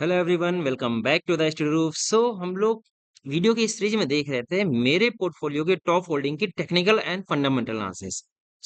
Hello everyone, welcome back to the study roof. हम लोग video की इस सीरीज में देख रहे थे मेरे पोर्टफोलियो के टॉप होल्डिंग की टेक्निकल एंड फंडामेंटल एनालिसिस।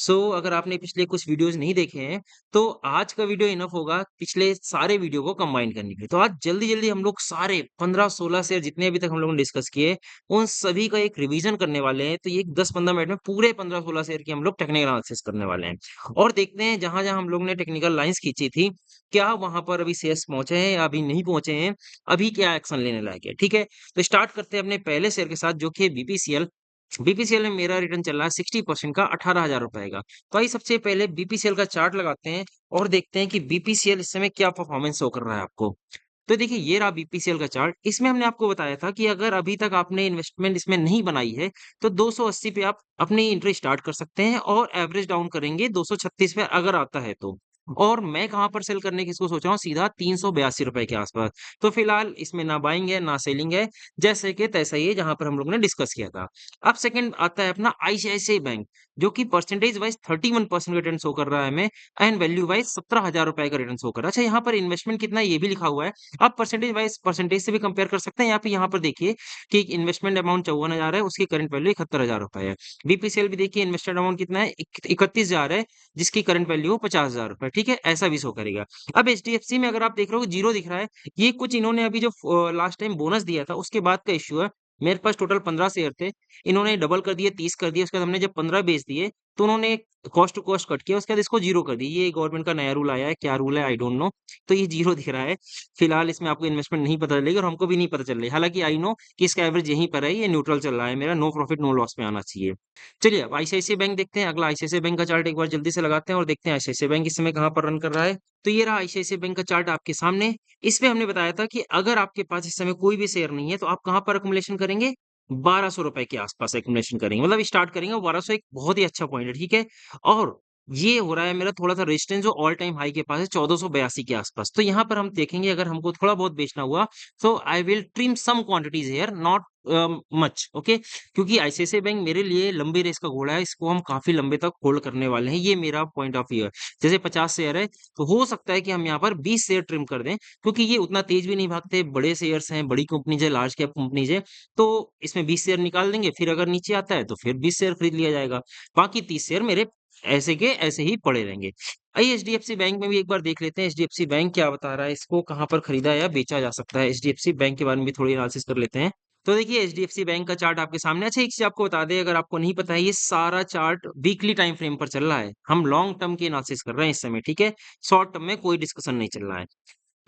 अगर आपने पिछले कुछ वीडियोस नहीं देखे हैं तो आज का वीडियो इनफ होगा पिछले सारे वीडियो को कंबाइन करने के लिए। तो आज जल्दी जल्दी हम लोग सारे 15-16 शेयर जितने अभी तक हम लोगों ने डिस्कस किए उन सभी का एक रिवीजन करने वाले हैं। तो ये 10-15 मिनट में पूरे 15-16 शेयर की हम लोग टेक्निकल एनालिसिस करने वाले हैं और देखते हैं जहां जहां हम लोग ने टेक्निकल लाइंस खींची थी क्या वहां पर अभी शेयर्स पहुंचे हैं या अभी नहीं पहुंचे हैं, अभी क्या एक्शन लेने लायक है। ठीक है, तो स्टार्ट करते हैं अपने पहले शेयर के साथ जो कि है बीपीसीएल। बीपीसीएल में मेरा रिटर्न चल रहा है 60% का 18,000 रुपए का। तो आइए सबसे पहले बीपीसीएल का चार्ट लगाते हैं और देखते हैं कि बीपीसीएल इस समय क्या परफॉर्मेंस शो कर रहा है आपको। तो देखिए ये रहा बीपीसीएल का चार्ट। इसमें हमने आपको बताया था कि अगर अभी तक आपने इन्वेस्टमेंट इसमें नहीं बनाई है तो 280 पे आप अपनी एंट्री स्टार्ट कर सकते हैं और एवरेज डाउन करेंगे 236 पे अगर आता है तो। और मैं कहां पर सेल करने की इसको सोच रहा हूँ, सीधा 382 रुपए के आसपास। तो फिलहाल इसमें ना बाइंग है ना सेलिंग है, जैसे कि तैसा ही है जहां पर हम लोग ने डिस्कस किया था। अब सेकंड आता है अपना आईसीआईसीआई बैंक, जो कि परसेंटेज वाइज 31% रिटर्न शो कर रहा है हमें एंड वैल्यू वाइज 17,000 रुपए का रिटर्न शो कर रहा है। अच्छा, यहाँ पर इन्वेस्टमेंट कितना है ये भी लिखा हुआ है। आप परसेंटेज वाइज परसेंटेज से भी कंपेयर कर सकते हैं। यहाँ पर देखिए कि इन्वेस्टमेंट अमाउंट 54,000 है, उसकी करंट वैल्यू 71,000 रुपए है। बीपीसीएल भी देखिए इन्वेस्टेड अमाउंट कितना है, 31,000 है, जिसकी करंट वैल्यू 50,000 रुपए। ठीक है, ऐसा भी शो करेगा। अब एचडीएफसी में अगर आप देख रहे हो जीरो दिख रहा है, ये कुछ इन्होंने अभी जो लास्ट टाइम बोनस दिया था उसके बाद का इश्यू है। मेरे पास टोटल 15 शेयर थे, इन्होंने डबल कर दिए, 30 कर दिए। उसके बाद हमने जब 15 बेच दिए तो उन्होंने कॉस्ट टू कॉस्ट कट किया, उसके बाद इसको जीरो कर दिया। ये गवर्नमेंट का नया रूल आया है, क्या रूल है आई डोंट नो। तो ये जीरो दिख रहा है। फिलहाल इसमें आपको इन्वेस्टमेंट नहीं पता चलेगी और हमको भी नहीं पता चल रही। हालांकि आई नो कि इसका एवरेज यहीं पर है, ये न्यूट्रल चल रहा है मेरा, नो प्रॉफिट नो लॉस में आना चाहिए। चलिए अब आईसीआईसीआई बैंक देखते हैं। अगला आईसीआईसीआई बैंक का चार्ट एक बार जल्दी से लगाते हैं और देखते हैं आईसीआईसीआई बैंक इस समय कहाँ पर रन कर रहा है। तो ये रहा आईसीआईसीआई बैंक का चार्ट आपके सामने। इसमें हमने बताया था कि अगर आपके पास इस समय कोई भी शेयर नहीं है तो आप कहाँ पर अकुमुलेशन करेंगे, 1200 रुपए के आसपास एकुमुलेशन करेंगे, मतलब स्टार्ट करेंगे। 1200 एक बहुत ही अच्छा पॉइंट है, ठीक है। और ये हो रहा है मेरा थोड़ा सा रेजिस्टेंस जो ऑल टाइम हाई के पास है 1482 के आसपास। तो यहाँ पर हम देखेंगे अगर हमको थोड़ा बहुत बेचना हुआ तो I will trim some quantities here, not much, okay. क्योंकि आईसीआईसीआई बैंक मेरे लिए लंबी रेस का घोड़ा है, इसको हम काफी लंबे तक होल्ड करने वाले हैं, ये मेरा पॉइंट ऑफ व्यू है। जैसे 50 शेयर है तो हो सकता है कि हम यहाँ पर 20 शेयर ट्रिम कर दें, क्योंकि ये उतना तेज भी नहीं भागते, बड़े शेयर्स हैं, बड़ी कंपनीज है, लार्ज कैप कंपनीज है। तो इसमें 20 शेयर निकाल देंगे, फिर अगर नीचे आता है तो फिर 20 शेयर खरीद लिया जाएगा। बाकी 30 शेयर मेरे ऐसे के ऐसे ही पड़े रहेंगे। आइए एचडीएफसी बैंक में भी एक बार देख लेते हैं, एचडीएफसी बैंक क्या बता रहा है, इसको कहाँ पर खरीदा या बेचा जा सकता है। एचडीएफसी बैंक के बारे में भी थोड़ी एनालिसिस कर लेते हैं। तो देखिए एचडीएफसी बैंक का चार्ट आपके सामने। अच्छा, एक चीज आपको बता दें, अगर आपको नहीं पता है, ये सारा चार्ट वीकली टाइम फ्रेम पर चल रहा है। हम लॉन्ग टर्म की एनालिसिस कर रहे हैं इस समय, ठीक है। शॉर्ट टर्म में कोई डिस्कशन नहीं चल रहा है।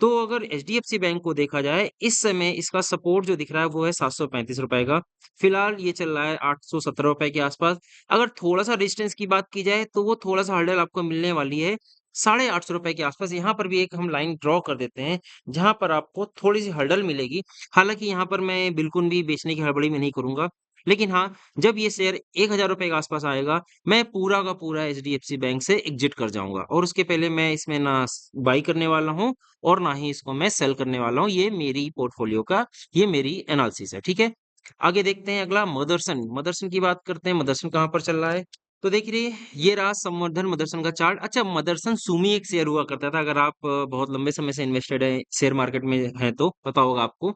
तो अगर एचडीएफसी बैंक को देखा जाए इस समय इसका सपोर्ट जो दिख रहा है वो है 735 रुपए का। फिलहाल ये चल रहा है 817 रुपए के आसपास। अगर थोड़ा सा रेजिस्टेंस की बात की जाए तो वो थोड़ा सा हर्डल आपको मिलने वाली है 850 रुपए के आसपास। यहाँ पर भी एक हम लाइन ड्रॉ कर देते हैं जहां पर आपको थोड़ी सी हर्डल मिलेगी। हालांकि यहाँ पर मैं बिल्कुल भी बेचने की हड़बड़ी में नहीं करूंगा, लेकिन हाँ, जब ये शेयर 1,000 रुपए के आसपास आएगा मैं पूरा का पूरा एचडीएफसी बैंक से एग्जिट कर जाऊंगा। और उसके पहले मैं इसमें ना बाई करने वाला हूँ और ना ही इसको मैं सेल करने वाला हूँ। ये मेरी पोर्टफोलियो का, ये मेरी एनालिसिस है, ठीक है। आगे देखते हैं अगला मदरसन। मदरसन की बात करते हैं, मदरसन कहाँ पर चल रहा है। तो देखिए ये रहा संवर्धन मदरसन का चार्ट। अच्छा, मदरसन सुमी एक शेयर हुआ करता था, अगर आप बहुत लंबे समय से इन्वेस्टेड है शेयर मार्केट में है तो पता होगा आपको।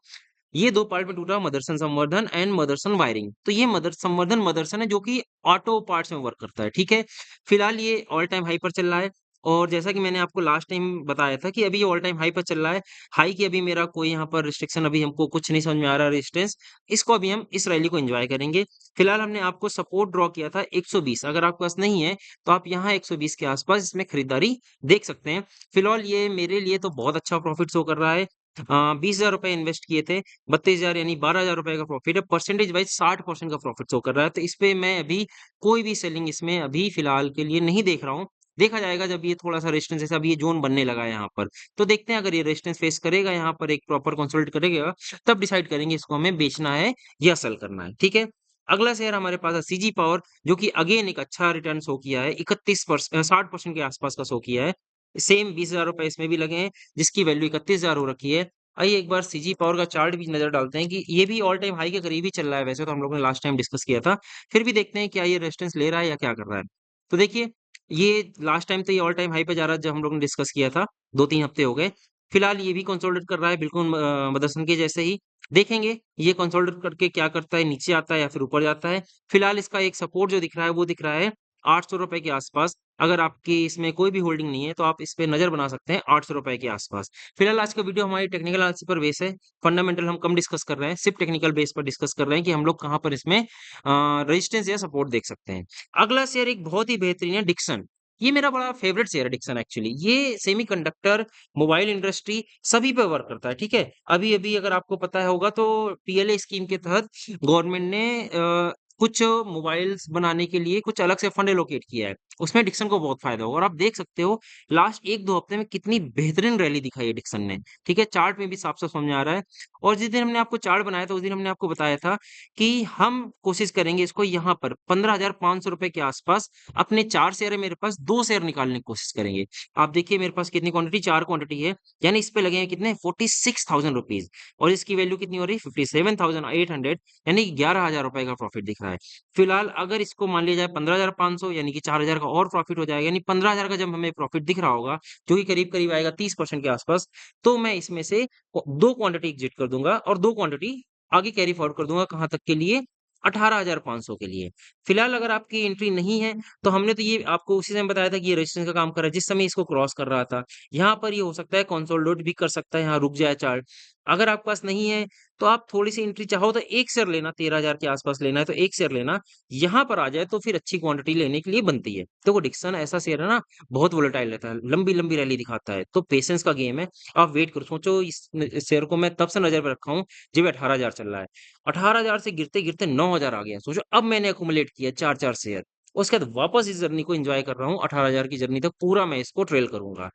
ये दो पार्ट में टूटा, मदरसन संवर्धन एंड मदरसन वायरिंग। तो ये मदर संवर्धन मदरसन है जो कि ऑटो पार्ट्स में वर्क करता है, ठीक है। फिलहाल ये ऑल टाइम हाई पर चल रहा है और जैसा कि मैंने आपको लास्ट टाइम बताया था कि अभी ये ऑल टाइम हाई पर चल रहा है। हाई की अभी मेरा कोई यहाँ पर रिस्ट्रिक्शन अभी हमको कुछ नहीं समझ में आ रहा रेजिस्टेंस। इसको अभी हम इस रैली को एंजॉय करेंगे। फिलहाल हमने आपको सपोर्ट ड्रॉ किया था 120, अगर आपके पास नहीं है तो आप यहाँ 120 के आसपास इसमें खरीदारी देख सकते हैं। फिलहाल ये मेरे लिए तो बहुत अच्छा प्रॉफिट शो कर रहा है। 20,000 रुपए इन्वेस्ट किए थे, 32,000 यानी 12,000 रुपए का प्रॉफिट है। परसेंटेज वाइज 60% का प्रॉफिट शो कर रहा है। तो इस पे मैं अभी कोई भी सेलिंग इसमें अभी फिलहाल के लिए नहीं देख रहा हूँ। देखा जाएगा जब ये थोड़ा सा रेजिस्टेंस, जैसे अभी ये जोन बनने लगा है यहाँ पर। तो देखते हैं अगर ये रेजिस्टेंस फेस करेगा यहाँ पर, एक प्रॉपर कंसोलिडेट करेगा, तब डिसाइड करेंगे इसको हमें बेचना है या सेल करना है, ठीक है। अगला शेयर हमारे पास है सीजी पावर, जो कि अगेन एक अच्छा रिटर्न शो किया है, 60% के आसपास का शो किया है। सेम 20,000 रुपए इसमें भी लगे हैं, जिसकी वैल्यू 31,000 हो रखी है। आइए एक बार सीजी पावर का चार्ट भी नजर डालते हैं कि ये भी ऑल टाइम हाई के करीब ही चल रहा है। वैसे तो हम लोगों ने लास्ट टाइम डिस्कस किया था, फिर भी देखते हैं क्या ये रेजिस्टेंस ले रहा है या क्या कर रहा है। तो देखिए ये लास्ट टाइम तो ये ऑल टाइम हाई पे जा रहा है, जब हम लोग ने डिस्कस किया था 2-3 हफ्ते हो गए। फिलहाल ये भी कंसोलिडेट कर रहा है बिल्कुल मदरसन के जैसे ही। देखेंगे ये कंसोलिडेट करके क्या करता है, नीचे आता है या फिर ऊपर जाता है। फिलहाल इसका एक सपोर्ट जो दिख रहा है वो दिख रहा है ₹800 के आसपास। अगर आपकी इसमें कोई भी होल्डिंग नहीं है तो आप इस पे नज़र बना सकते हैं ₹800 के आसपास। फिलहाल आज का वीडियो हमारी टेक्निकल एनालिसिस पर बेस है। फंडामेंटल हम कम डिस्कस कर रहे हैं, सिर्फ टेक्निकल बेस पर डिस्कस कर रहे हैं कि हम लोग कहाँ पर इसमें रेजिस्टेंस या सपोर्ट देख सकते हैं। अगला शेयर एक बहुत ही बेहतरीन है डिक्सन। ये मेरा बड़ा फेवरेट शेयर है डिक्सन एक्चुअली। ये सेमीकंडक्टर, मोबाइल इंडस्ट्री सभी पे वर्क करता है, ठीक है? अभी-अभी अगर आपको पता होगा तो पीएलए स्कीम के तहत गवर्नमेंट ने कुछ मोबाइल्स बनाने के लिए कुछ अलग से फंड एलोकेट किया है। उसमें डिक्सन को बहुत फ़ायदा होगा और आप देख सकते हो लास्ट 1-2 हफ्ते में कितनी बेहतरीन रैली दिखाई है डिक्सन ने, ठीक है? चार्ट में भी साफ-साफ समझ में आ रहा है और जिस दिन हमने आपको चार्ट बनाया था, उस दिन हमने आपको बताया था कि हम कोशिश करेंगे इसको यहाँ पर ₹15,500 के आसपास अपने 4 शेयर है मेरे पास, 2 शेयर निकालने की कोशिश करेंगे। आप देखिए मेरे पास कितनी क्वांटिटी 4 क्वांटिटी है, यानी इस पे लगे हैं कितने ₹46,000 और इसकी वैल्यू कितनी हो रही है 57,800 यानी ₹11,000 का प्रॉफिट दिख रहा है। फिलहाल अगर इसको मान लिया जाए 15,500 यानी कि 4,000 का और प्रॉफिट हो जाएगा, यानी 15,000 का जब हमें प्रॉफिट दिख रहा होगा, जो कि करीब-करीब आएगा 30% के आसपास, तो मैं इसमें से 2 क्वांटिटी एग्जिट कर दूँगा और 2 क्वांटिटी आगे कैरी फॉरवर्ड कर दूँगा कहाँ तक के लिए 18,500 के लिए। फिलहाल अगर आपकी एंट्री नहीं है, तो हमने तो ये आपको उसी समय बताया था कि ये रेजिस्टेंस का काम कर रहा है, जिस समय इसको क्रॉस कर रहा था। यहाँ पर ये हो सकता है कंसोलिडेट भी कर सकता है, यहाँ रुक जाए चार्ट। अगर आपके पास नहीं है, तो आप थोड़ी-सी एंट्री चाहो तो 1 शेयर लेना, 13,000 के आसपास लेना है तो 1 शेयर लेना। यहाँ पर आ जाए तो फिर अच्छी क्वांटिटी लेने के लिए बनती है। देखो डिक्सन ऐसा शेयर है ना, बहुत वोलेटाइल रहता है, लंबी-लंबी रैली दिखाता है, तो पेशेंस का गेम है। आप वेट करो, सोचो इस शेयर को मैं तब से नज़र पे रखा हूँ, जब ये 18,000 चल रहा है। 18,000 से गिरते-गिरते 9,000 आ गया। सोचो अब मैंने एक्यूमुलेट किया 4-4 शेयर। उसके बाद वापस इस जर्नी को एन्जॉय कर रहा हूँ 18,000 की जर्नी तक पूरा मैं इसको ट्रेल करूँगा।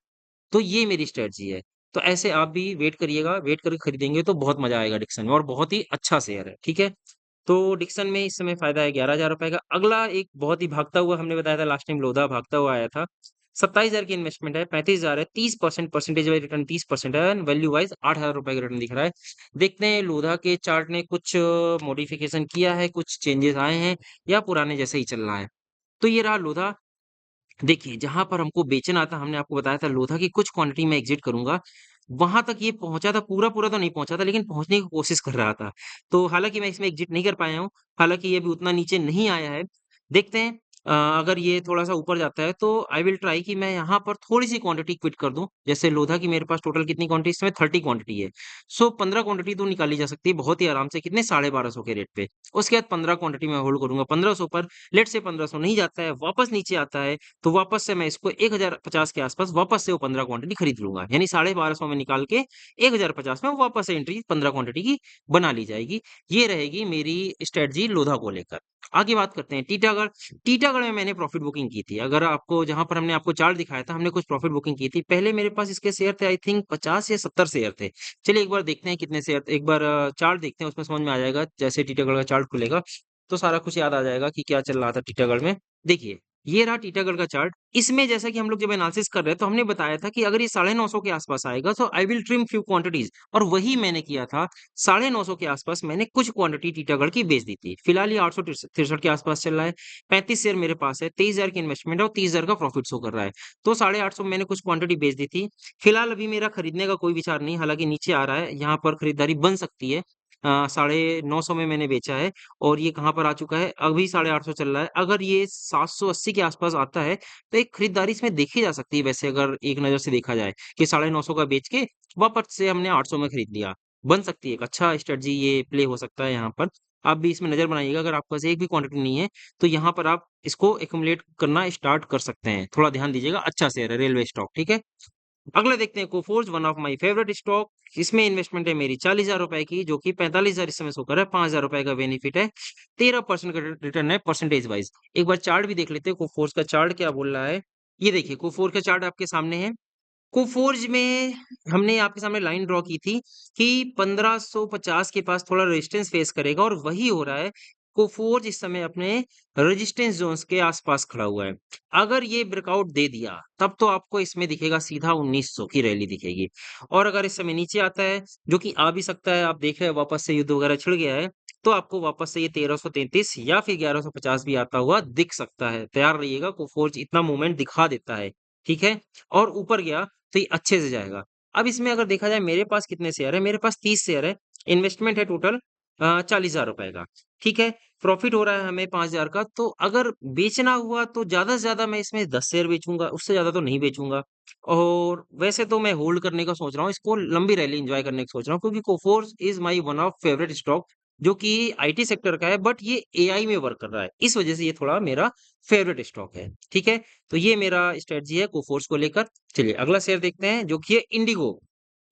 तो ये मेरी स्ट्रैटेजी है। तो ऐसे आप भी वेट करिएगा, वेट करके खरीदेंगे तो बहुत मज़ा आएगा डिक्सन में और बहुत ही अच्छा शेयर है, ठीक है? तो डिक्सन में इस समय फ़ायदा है ₹11,000 का। अगला एक बहुत ही भागता हुआ हमने बताया था लास्ट टाइम लोधा भागता हुआ आया था। 27,000 की इन्वेस्टमेंट है, 35,000 है, 30% परसेंटेज वाइज़ रिटर्न 30% है एंड वैल्यू वाइज़ ₹8,000 का रिटर्न दिख रहा है। देखते हैं लोधा के चार्ट ने कुछ मॉडिफ़िकेशन किया है, कुछ चेंजेज़ आए हैं या पुराने जैसे ही चल रहा है। तो ये रहा लोधा। देखिए, जहाँ पर हमको बेचना था, हमने आपको बताया था लोधा की कुछ क्वांटिटी मैं एग्ज़िट करूँगा। वहाँ तक ये पहुँचा था, पूरा-पूरा तो नहीं पहुँचा था, लेकिन पहुँचने की कोशिश कर रहा था। तो हालाँकि मैं इसमें एग्ज़िट नहीं कर पाया हूँ, हालाँकि ये अभी उतना नीचे नहीं आया है। देखते हैं अगर ये थोड़ा-सा ऊपर जाता है, तो आई विल ट्राई कि मैं यहाँ पर थोड़ी-सी क्वांटिटी क्विट कर दूँ। जैसे लोधा की मेरे पास टोटल कितनी क्वांटिटी इस समय 30 क्वांटिटी है। सो 15 क्वांटिटी तो निकाली जा सकती है बहुत ही आराम से, कितने 1250 के रेट पे। उसके बाद 15 क्वांटिटी मैं होल्ड करूँगा 1500 पर, लेट्स से 1500 नहीं जाता है, वापस नीचे आता है, तो वापस से मैं इसको 1050 के आसपास वापस से वो 15 क्वांटिटी खरीद लूँगा। यानी 1250 में निकाल के 1050 में वापस से एंट्री 15 क्वांटिटी की बना ली जाएगी। ये रहेगी मेरी स्ट्रैटेजी लोधा को लेकर। आगे बात करते हैं टीटागढ़। टीटागढ़ में मैंने प्रॉफिट बुकिंग की थी। अगर आपको जहाँ पर हमने आपको चार्ट दिखाया था, हमने कुछ प्रॉफिट बुकिंग की थी। पहले मेरे पास इसके शेयर थे आई थिंक 50 या 70 शेयर थे। चलिए एक बार देखते हैं कितने शेयर थे। एक बार चार्ट देखते हैं उसमें समझ में आ जाएगा। जैसे टीटागढ़ का चार्ट खुलेगा, तो सारा कुछ याद आ जाएगा कि क्या चल रहा था टीटागढ़ में। देखिए, ये रहा टीटागढ़ का चार्ट। इसमें जैसा कि हम लोग जब एनालिसिस कर रहे हैं, तो हमने बताया था कि अगर ये 950 के आसपास आएगा, तो I will trim few quantities और वही मैंने किया था। 950 के आसपास मैंने कुछ क्वांटिटी टीटागढ़ की बेच दी थी। फिलहाल ये 863 के आसपास चल रहा है। 35 शेयर मेरे पास है, 23,000 की इन्वेस्टमेंट है और 30,000 का प्रॉफिट शो कर रहा है। तो 850 में मैंने कुछ क्वांटिटी बेच दी थी। फिलहाल अभी मेरा खरीदने का कोई विचार नहीं, हालाँकि नीचे आ रहा है, यहाँ पर खरीदारी बन सकती है। 950 में मैंने बेचा है और ये कहाँ पर आ चुका है, अभी 850 चल रहा है। अगर ये 780 के आसपास आता है, तो एक खरीदारी इसमें देखी जा सकती है वैसे अगर एक नज़र से देखा जाए कि 950 का बेच के वापस से हमने 800 में खरीद लिया। बन सकती है, एक अच्छा स्ट्रैटेजी ये प्ले हो सकता है यहाँ पर। आप भी इसमें नज़र बनाइएगा, अगर आपके पास एक भी क्वांटिटी नहीं है, तो यहाँ पर आप इसको एक्युमुलेट करना स्टार्ट कर सकते हैं। थोड़ा ध्यान दीजिएगा, अच्छा शेयर है, रेलवे स्टॉक, ठीक है? अगला देखते हैं Coforge, one of my favourite stock. इसमें इन्वेस्टमेंट है मेरी ₹40,000 की, जो कि 45,000 इस समय शो कर रहा है, ₹5,000 का बेनिफिट है, 13% का रिटर्न है परसेंटेज वाइज़। एक बार चार्ट भी देख लेते हैं, कोफोर्ज का चार्ट क्या बोल रहा है। ये देखिए, कोफोर्ज का चार्ट आपके सामने है। कोफोर्ज में हमने आपके सामने लाइन ड्रॉ की थी कि 1550 के पास थोड़ा रेजिस्टेंस फेस करेगा और वही हो रहा है। कोफोर्ज इस समय अपने रेजिस्टेंस ज़ोन्स के आसपास खड़ा हुआ है। अगर ये ब्रेकआउट दे दिया, तब तो आपको इसमें दिखेगा सीधा 1900 की रैली दिखेगी और अगर इस समय नीचे आता है, जो कि आ भी सकता है, आप देख रहे हैं वापस से युद्ध वगैरह छिड़ गया है, तो आपको वापस से ये 1333 या फिर 1150 भी आता हुआ दिख सकता है। तैयार रहिएगा, कोफोर्ज इतना मूवमेंट दिखा देता है, ठीक है? और ऊपर गया तो ये अच्छे से जाएगा। अब इसमें अगर देखा जाए मेरे पास कितने शेयर है, मेरे पास 30 शेयर है, इन्वेस्टमेंट है टोटल 40,000 रुपए का, ठीक है? प्रॉफिट हो रहा है हमें 5,000 का, तो अगर बेचना हुआ तो ज़्यादा से ज़्यादा मैं इसमें 10 शेयर बेचूँगा, उससे ज़्यादा तो नहीं बेचूँगा। और वैसे तो मैं होल्ड करने का सोच रहा हूँ, इसको लंबी रैली एन्जॉय करने का सोच रहा हूँ, क्योंकि Coforge is my one of favourite stock, जो कि आईटी सेक्टर का है, बट ये एआई में वर्क कर रहा है। इस वजह से ये थोड़ा मेरा फेवरेट स्टॉक है, ठीक है? तो ये मेरा स्ट्रेटजी है कोफोर्स को लेकर। चलिए अगला शेयर देखते हैं, जो कि है इंडिगो।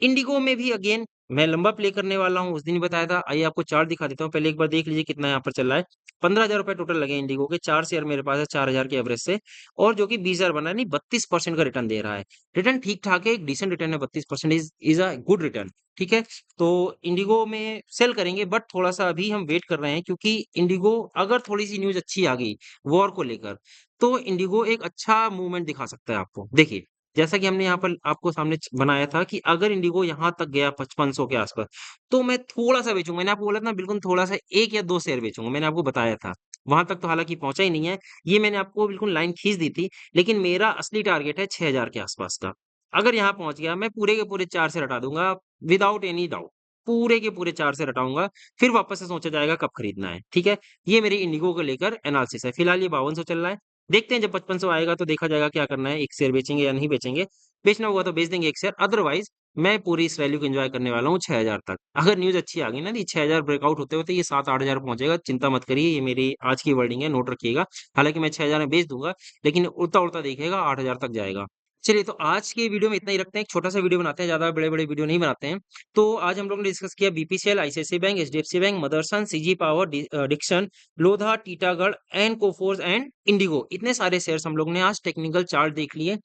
इंडिगो में भी अगेन मैं लंबा प्ले करने वाला हूँ, उस दिन ही बताया था। आइए आपको चार्ट दिखा देता हूँ, पहले एक बार देख लीजिए कितना यहाँ पर चल रहा है। 15,000 रुपए टोटल लगे हैं इंडिगो के, 4 शेयर मेरे पास है 4,000 के एवरेज से, और जो कि 20,000 बना है, नहीं 32% का रिटर्न दे रहा है। रिटर्न ठीक-ठाक है, एक डिसेंट रिटर्न है, 32% इज़ अ गुड रिटर्न, ठीक है? तो इंडिगो में सेल करेंगे, बट थोड़ा-सा अभी हम वेट कर रहे हैं, क्योंकि इंडिगो अगर थोड़ी-सी न्यूज़ अच्छी आ गई वॉर को लेकर, तो इंडिगो एक अच्छा मूवमेंट दिखा सकता है आपको। देखिए, जैसा कि हमने यहाँ पर आपको सामने बनाया था कि अगर इंडिगो यहाँ तक गया 5500 के आसपास, तो मैं थोड़ा-सा बेचूँगा। मैंने आपको बोला था ना, बिल्कुल थोड़ा-सा 1 या 2 शेयर बेचूँगा, मैंने आपको बताया था। वहाँ तक तो हालाँकि पहुँचा ही नहीं है, ये मैंने आपको बिल्कुल लाइन खींच दी थी, लेकिन मेरा असली टारगेट है 6,000 के आसपास का। अगर यहाँ पहुँच गया, मैं पूरे के पूरे 4 शेयर हटा दूँगा विदाउट एनी डाउट। पूरे के पूरे 4 शेयर हटाऊँगा, फिर वापस से सोचा जाएगा कब खरीदना है, ठीक है? ये मेरी इंडिगो को लेकर एनालिसिस है। फिलहाल ये 5200 चल रहा है। देखते हैं जब 5500 आएगा तो देखा जाएगा क्या करना है, 1 शेयर बेचेंगे या नहीं बेचेंगे। बेचना हुआ तो बेच देंगे 1 शेयर, अदरवाइज़ मैं पूरी इस वैल्यू को एन्जॉय करने वाला हूँ 6,000 तक। अगर न्यूज़ अच्छी आ गई ना, ये 6,000 ब्रेकआउट होते-होते ये 7-8,000 पहुँचेगा, चिंता मत करिए, ये मेरी आज की वर्डिंग है, नोट रखिएगा। हालाँकि मैं 6,000 में बेच दूँगा, लेकिन उड़ता-उड़ता देखिएगा 8,000 तक जाएगा। चलिए, तो आज के वीडियो में इतना ही रखते हैं, एक छोटा-सा वीडियो बनाते हैं, ज़्यादा बड़े-बड़े वीडियो नहीं बनाते हैं। तो आज हम लोगों ने डिस्कस किया BPCL, ICICI bank, HDFC bank, Motherson, CG power, Dixon, Lodha, Titagarh and Coforge and IndiGo. इतने सारे शेयर्स हम लोगों ने आज टेक्निकल चार्ट देख लिए।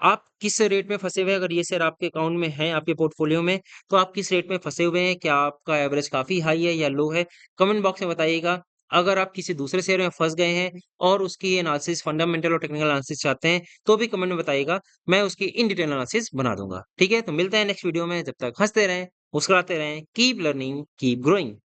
आप किस रेट में फँसे हुए हैं? अगर ये शेयर आपके अकाउंट में है, आपके पोर्टफोलियो में, तो आप किस रेट में फँसे हुए हैं? क्या आपका एवरेज काफ़ी हाई है या लो है? कमेंट बॉक्स में बताइएगा। अगर आप किसी दूसरे शेयर में फँस गए हैं और उसकी एनालिसिस फंडामेंटल और टेक्निकल एनालिसिस चाहते हैं, तो भी कमेंट में बताइएगा। मैं उसकी इन डिटेल एनालिसिस बना दूँगा। ठीक है? तो मिलते हैं नेक्स्ट वीडियो में। जब तक हँसते रहें, मुस्कुराते रहें, कीप लर्निंग, कीप ग्रोइंग।